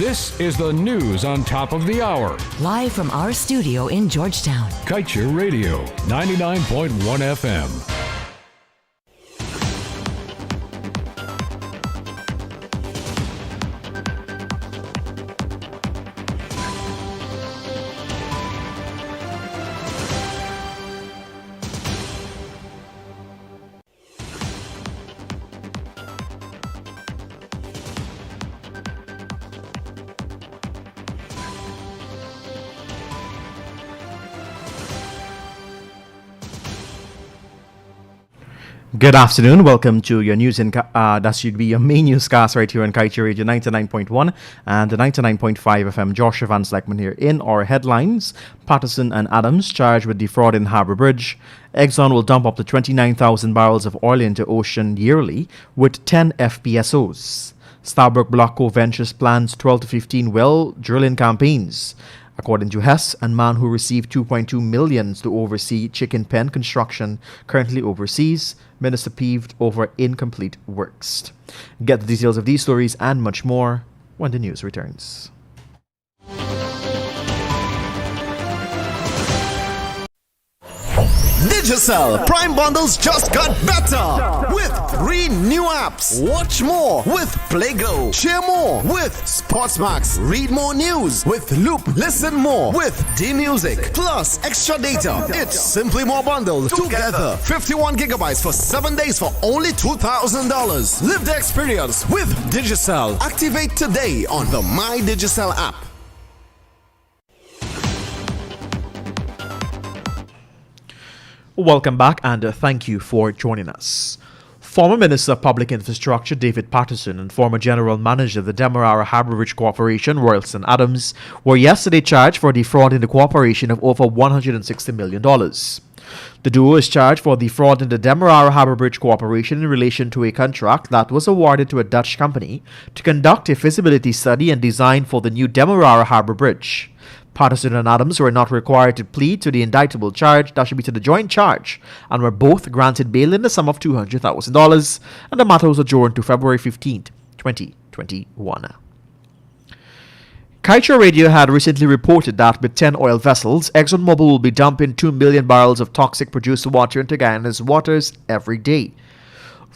This is the news on top of the hour. Live from our studio in Georgetown. Kaieteur Radio, 99.1 FM. Good afternoon. Welcome to your news that should be your main newscast right here on Kaieteur Radio 99.1 and the 99.5 FM. Joshua Van Sleckman here. In our headlines, Patterson and Adams charged with defrauding Harbour Bridge. Exxon will dump up to 29,000 barrels of oil into ocean yearly with 10 FPSOs. Starbrook Block Co-Ventures plans 12 to 15 well drilling campaigns. According to Hess, a man who received $2.2 million to oversee chicken pen construction currently overseas, Minister peeved over incomplete works. Get the details of these stories and much more when the news returns. Digicel Prime Bundles just got better with 3 new apps. Watch more with PlayGo. Share more with Sportsmax. Read more news with Loop. Listen more with D-Music. Plus extra data. It's simply more bundled together. 51 gigabytes for 7 days for only $2,000. Live the experience with Digicel. Activate today on the My Digicel app. Welcome back and thank you for joining us. Former Minister of Public Infrastructure David Patterson and former General Manager of the Demerara Harbour Bridge Corporation, Royalston Adams, were yesterday charged for defrauding the corporation of over $160 million. The duo is charged for defrauding the Demerara Harbour Bridge Corporation in relation to a contract that was awarded to a Dutch company to conduct a feasibility study and design for the new Demerara Harbour Bridge. Patterson and Adams were not required to plead to the indictable charge, that should be to the joint charge, and were both granted bail in the sum of $200,000, and the matter was adjourned to February 15, 2021. Kaieteur Radio had recently reported that with 10 oil vessels, ExxonMobil will be dumping 2 million barrels of toxic produced water into Guyana's waters every day.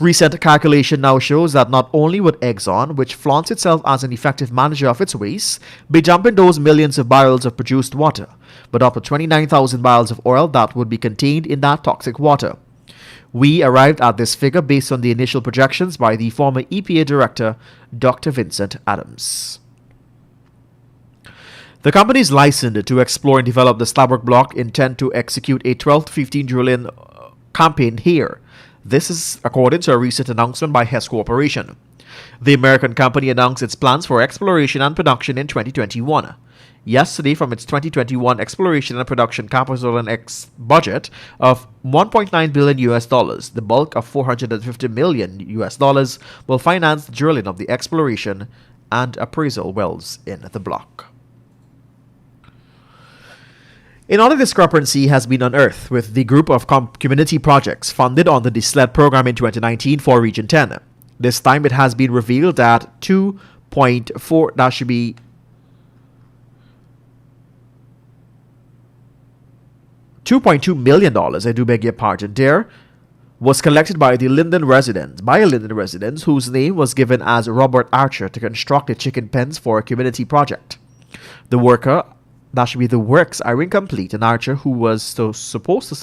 Recent calculation now shows that not only would Exxon, which flaunts itself as an effective manager of its waste, be dumping those millions of barrels of produced water, but up to 29,000 barrels of oil that would be contained in that toxic water. We arrived at this figure based on the initial projections by the former EPA Director, Dr. Vincent Adams. The companies licensed to explore and develop the Starbrook Block intend to execute a 12 to 15 drilling campaign here. This is according to a recent announcement by Hess Corporation. The American company announced its plans for exploration and production in 2021. Yesterday, from its 2021 exploration and production capital and budget of $1.9 billion US, the bulk of $450 million US will finance the drilling of the exploration and appraisal wells in the block. Another discrepancy has been unearthed with the group of community projects funded under the SLED program in 2019 for Region 10. This time it has been revealed that $2.2 million, I do beg your pardon there, was collected by a Linden resident whose name was given as Robert Archer to construct the chicken pens for a community project. The works are incomplete, and Archer, who was supposed to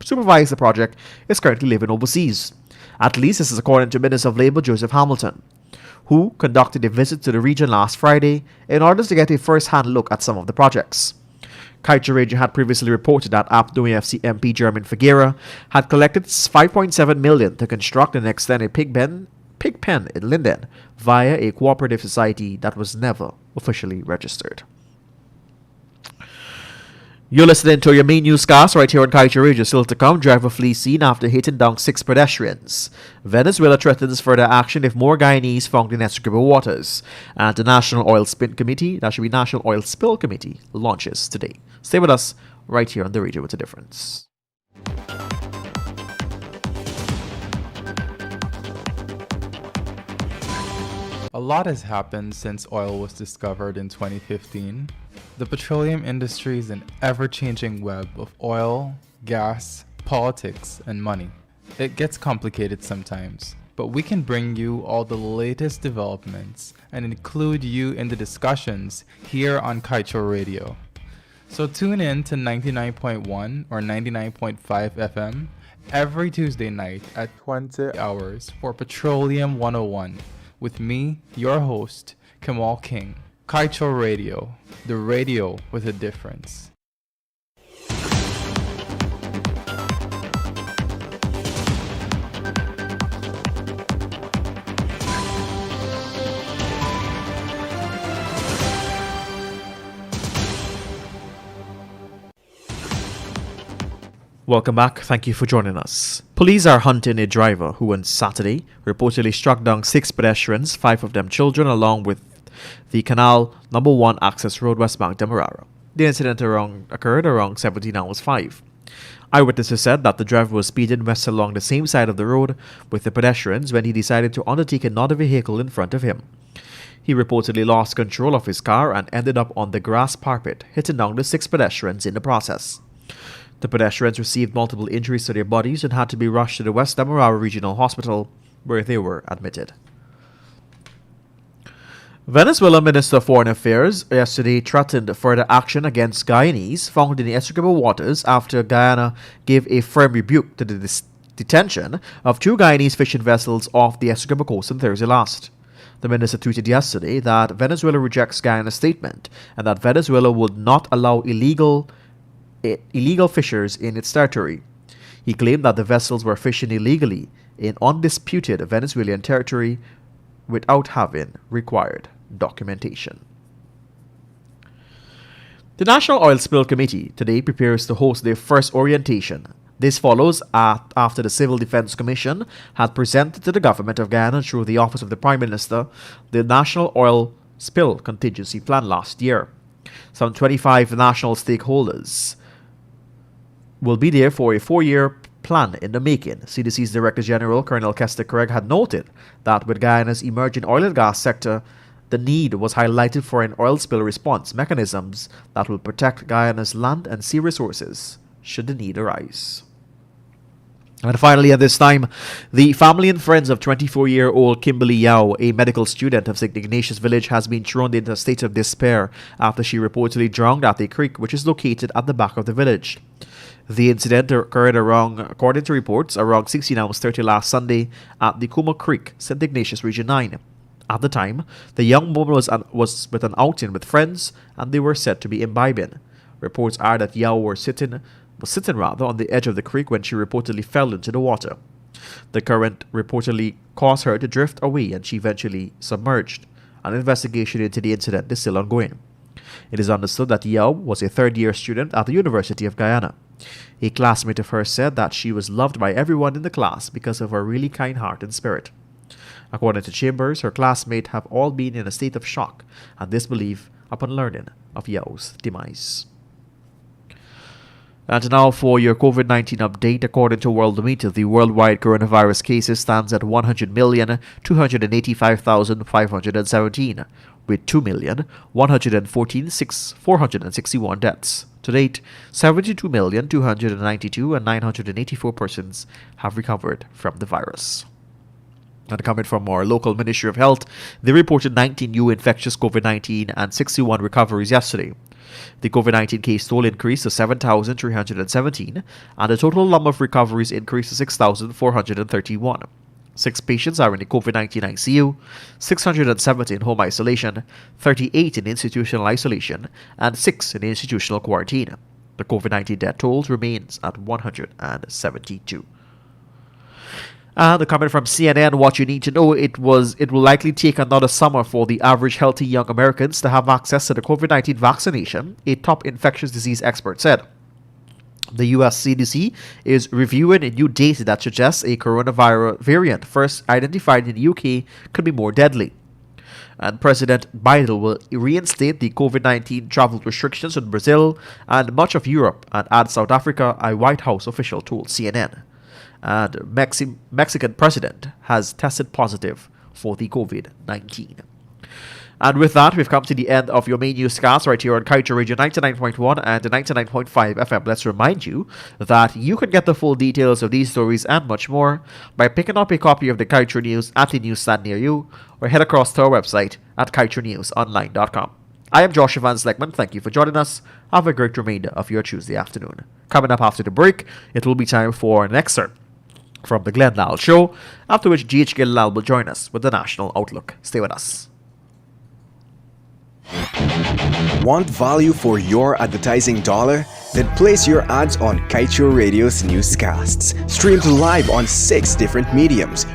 supervise the project, is currently living overseas. At least this is according to Minister of Labour Joseph Hamilton, who conducted a visit to the region last Friday in order to get a first-hand look at some of the projects. Kaieteur Radio had previously reported that APNO AFC MP Jermaine Figuera had collected $5.7 million to construct and extend a pig pen in Linden via a cooperative society that was never officially registered. You're listening to your main newscast right here on Kaieteur Radio. Still to come, driver flees scene after hitting down 6 pedestrians. Venezuela threatens further action if more Guyanese found in execrable waters. And the National Oil Spill Committee, launches today. Stay with us right here on the Radio with a Difference. A lot has happened since oil was discovered in 2015. The petroleum industry is an ever-changing web of oil, gas, politics, and money. It gets complicated sometimes, but we can bring you all the latest developments and include you in the discussions here on Kaieteur Radio. So tune in to 99.1 or 99.5 FM every Tuesday night at 20 hours for Petroleum 101 with me, your host, Kamal King. Kaieteur Radio, the radio with a difference. Welcome back. Thank you for joining us. Police are hunting a driver who on Saturday reportedly struck down 6 pedestrians, 5 of them children, along with the Canal Number 1 Access Road, West Bank, Demerara. The incident occurred around 17 hours 5. Eyewitnesses said that the driver was speeding west along the same side of the road with the pedestrians when he decided to undertake another vehicle in front of him. He reportedly lost control of his car and ended up on the grass parapet, hitting down the 6 pedestrians in the process. The pedestrians received multiple injuries to their bodies and had to be rushed to the West Demerara Regional Hospital, where they were admitted. Venezuela Minister of Foreign Affairs yesterday threatened further action against Guyanese found in the Essequibo waters after Guyana gave a firm rebuke to the detention of 2 Guyanese fishing vessels off the Essequibo coast on Thursday last. The minister tweeted yesterday that Venezuela rejects Guyana's statement and that Venezuela would not allow illegal fishers in its territory. He claimed that the vessels were fishing illegally in undisputed Venezuelan territory without having required documentation. The National Oil Spill Committee today prepares to host their first orientation. This follows after the Civil Defense Commission had presented to the government of Guyana through the Office of the Prime Minister the National Oil Spill Contingency Plan last year. Some 25 national stakeholders will be there for a 4-year plan in the making. CDC's Director General, Colonel Kester Craig, had noted that with Guyana's emerging oil and gas sector, the need was highlighted for an oil spill response mechanisms that will protect Guyana's land and sea resources should the need arise. And finally, at this time, the family and friends of 24-year-old Kimberly Yao, a medical student of St. Ignatius Village, has been thrown into a state of despair after she reportedly drowned at a creek which is located at the back of the village. The incident occurred according to reports, around 16 hours 30 last Sunday at the Kuma Creek, St. Ignatius Region 9. At the time, the young woman was with an outing with friends and they were said to be imbibing. Reports are that Yao was sitting on the edge of the creek when she reportedly fell into the water. The current reportedly caused her to drift away and she eventually submerged. An investigation into the incident is still ongoing. It is understood that Yao was a 3rd-year student at the University of Guyana. A classmate of hers said that she was loved by everyone in the class because of her really kind heart and spirit. According to Chambers, her classmates have all been in a state of shock and disbelief upon learning of Yao's demise. And now for your COVID-19 update. According to Worldometer, the worldwide coronavirus cases stands at 100,285,517, with 2,114,461 deaths. To date, 72,292,984 persons have recovered from the virus. And coming from our local Ministry of Health, they reported 19 new infectious COVID-19 and 61 recoveries yesterday. The COVID-19 case toll increased to 7,317 and the total number of recoveries increased to 6,431. 6 patients are in the COVID-19 ICU, 670 in home isolation, 38 in institutional isolation, and 6 in institutional quarantine. The COVID-19 death toll remains at 172. The comment from CNN, what you need to know, it will likely take another summer for the average healthy young Americans to have access to the COVID-19 vaccination, a top infectious disease expert said. The US CDC is reviewing a new data that suggests a coronavirus variant first identified in the UK could be more deadly. And President Biden will reinstate the COVID-19 travel restrictions in Brazil and much of Europe and add South Africa, a White House official told CNN. And Mexican president has tested positive for the COVID-19. And with that, we've come to the end of your main newscast right here on Kaieteur Radio 99.1 and 99.5 FM. Let's remind you that you can get the full details of these stories and much more by picking up a copy of the Kaieteur News at the newsstand near you, or head across to our website at kaieteurnewsonline.com. I am Joshua Van Sleckman. Thank you for joining us. Have a great remainder of your Tuesday afternoon. Coming up after the break, it will be time for an excerpt from the Glenn Lal Show, after which G.H. Gilal will join us with the National Outlook. Stay with us. Want value for your advertising dollar? Then place your ads on Kaieteur Radio's newscasts. Streamed live on 6 different mediums: